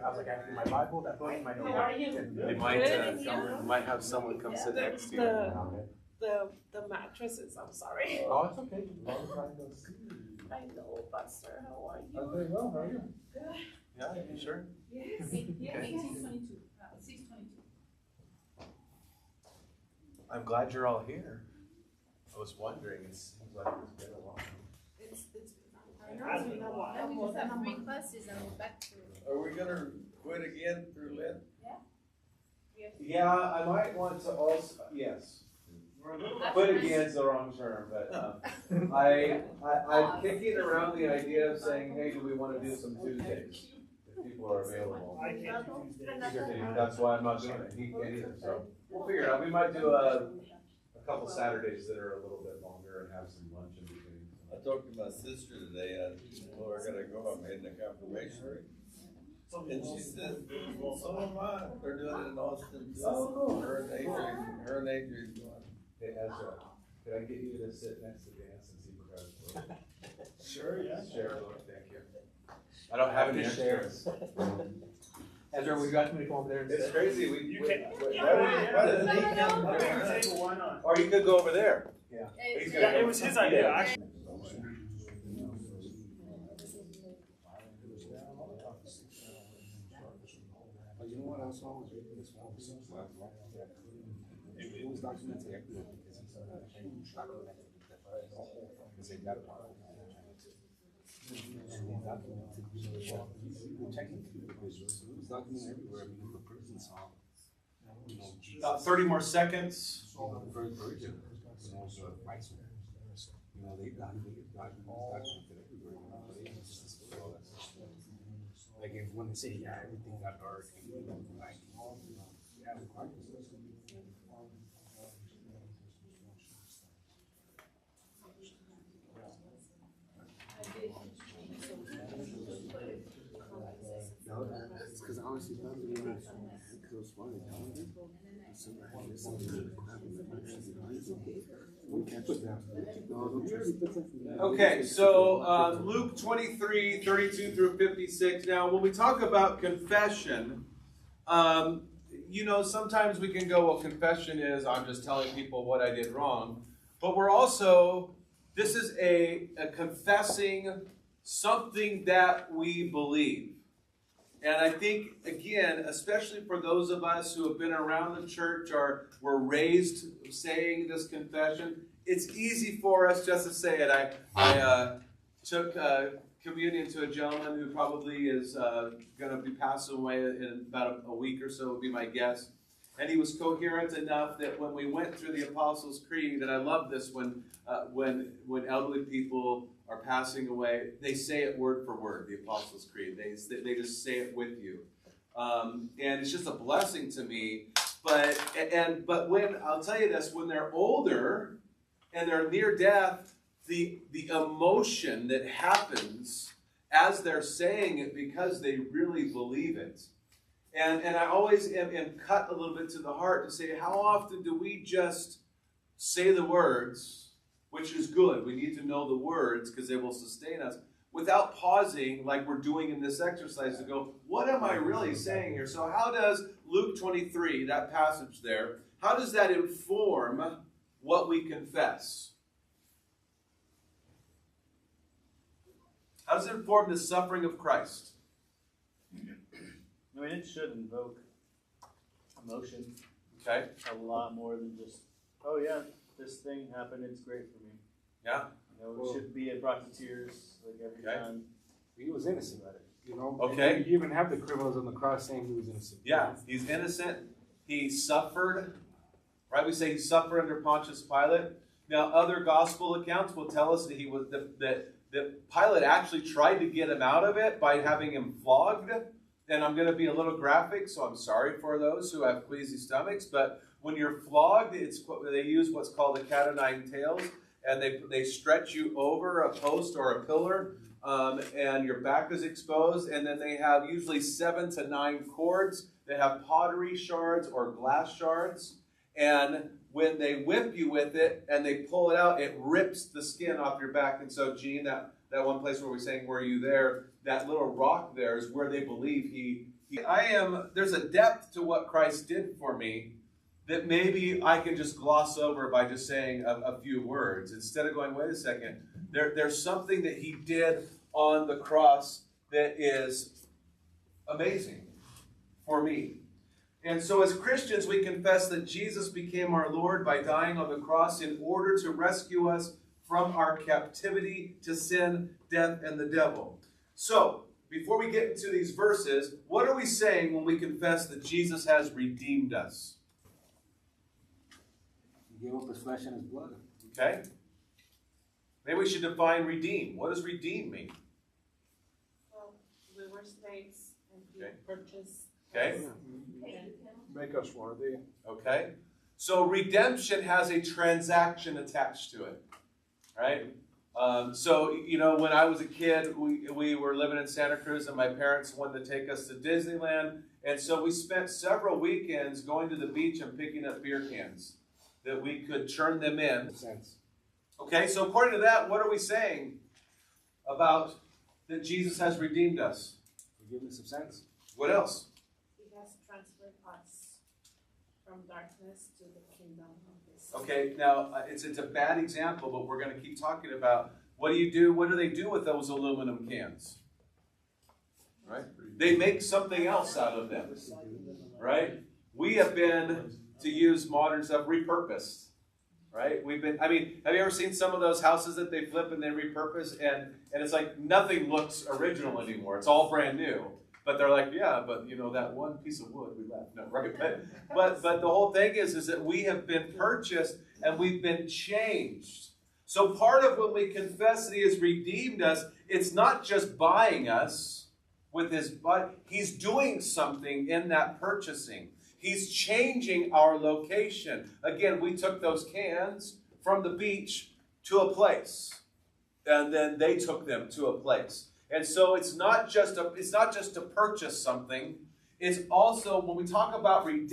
I was like, I need my Bible, that book, my notebook. How are you? They might have someone come sit next to you. The mattresses, I'm sorry. Oh, it's okay. I know, Buster, how are you? I'm very well, how are you? Good. Yeah, you sure? Yes. Yeah, 1822, 622. I'm glad you're all here. I was wondering, it seems like it's been a while. It's been a while. We just have 3 classes and we're back to. Are we gonna quit again through Lent? Yeah, I might want to also, yes. Quit again's the wrong term, but I'm kicking around the idea of saying, hey, do we want to do some Tuesdays? If people are available. I can't do Tuesdays. That's why I'm not doing it. He can't either, so we'll figure it out. We might do a couple Saturdays that are a little bit longer and have some lunch in between. I talked to my sister today, I told her I gotta go, I made the confirmation ring. And she said, well, so am I. They're doing it in Austin too. Oh, Her and Adrian going. Hey, Ezra, could I get you to sit next to Vance and see what guys Sure, yeah. Share a look, thank you. I don't have any shares. Ezra, would you like me to come over there and It's sit? crazy, You can. Why didn't he come I'll down? take table, why not? Or you could go over there. Yeah. He's gonna Yeah, it was his idea, actually. You know what I saw was reading this one. It was documented everywhere because it's a huge documented because they got it. Technically, because it was documented everywhere because the person saw. About 30 more seconds. The first version was vice versa. They documented everywhere. Like if when they say, yeah, everything got dark, like, yeah, the dark. No, that's because honestly, because it was funny. Okay, so Luke 23, 32 through 56. Now, when we talk about confession, sometimes we can go, well, confession is I'm just telling people what I did wrong. But we're also, this is a confessing something that we believe. And I think, again, especially for those of us who have been around the church or were raised saying this confession, it's easy for us just to say it. I took communion to a gentleman who probably is going to be passing away in about a week or so, would be my guess. And he was coherent enough that when we went through the Apostles' Creed, and I love this when elderly people are passing away, they say it word for word, the Apostles' Creed. They just say it with you. And it's just a blessing to me. But when, I'll tell you this, when they're older and they're near death, the emotion that happens as they're saying it because they really believe it. And I always am cut a little bit to the heart to say, how often do we just say the words, which is good. We need to know the words because they will sustain us, without pausing like we're doing in this exercise to go, what am I really saying here? So how does Luke 23, that passage there, how does that inform what we confess? How does it inform the suffering of Christ? I mean, it should invoke emotion. Okay. A lot more than just, oh yeah, this thing happened, it's great for me. Yeah. It should be, it brought to tears like every time. He was innocent about it, Okay. And you even have the criminals on the cross saying he was innocent. Yeah, he's innocent. He suffered, right? We say he suffered under Pontius Pilate. Now, other gospel accounts will tell us that he was that Pilate actually tried to get him out of it by having him flogged. And I'm going to be a little graphic, so I'm sorry for those who have queasy stomachs. But when you're flogged, they use what's called the cat o' nine tails, and they stretch you over a post or a pillar, and your back is exposed. And then they have usually 7 to 9 cords that have pottery shards or glass shards. And when they whip you with it and they pull it out, it rips the skin off your back. And so, Gene, that one place where we're saying, were you there? that little rock there is where they believe there's a depth to what Christ did for me that maybe I can just gloss over by just saying a few words. Instead of going, wait a second, there's something that he did on the cross that is amazing for me. And so as Christians, we confess that Jesus became our Lord by dying on the cross in order to rescue us from our captivity to sin, death, and the devil. So, before we get into these verses, what are we saying when we confess that Jesus has redeemed us? He gave up his flesh and his blood. Okay? Maybe we should define redeem. What does redeem mean? Well, we were slaves and he Okay. purchased. Okay? us. Make us worthy. Okay? So redemption has a transaction attached to it. Right? So, you know, when I was a kid, we were living in Santa Cruz and my parents wanted to take us to Disneyland. And so we spent several weekends going to the beach and picking up beer cans that we could turn them in. Sense. Okay, so according to that, what are we saying about that Jesus has redeemed us? Forgiveness of sins. What else? He has transferred us from darkness to the kingdom of his. Okay, now it's a bad example, but we're going to keep talking about what do they do with those aluminum cans? Right? They make something else out of them. Right? We have been, to use modern stuff, repurposed. Right? have you ever seen some of those houses that they flip and they repurpose and it's like nothing looks original anymore. It's all brand new. But they're like, yeah, but you know, that one piece of wood we left. No, right? But the whole thing is that we have been purchased and we've been changed. So part of when we confess that he has redeemed us, it's not just buying us with his blood. He's doing something in that purchasing. He's changing our location. Again, we took those cans from the beach to a place. And then they took them to a place. And so it's not just to purchase something. It's also, when we talk about redemption,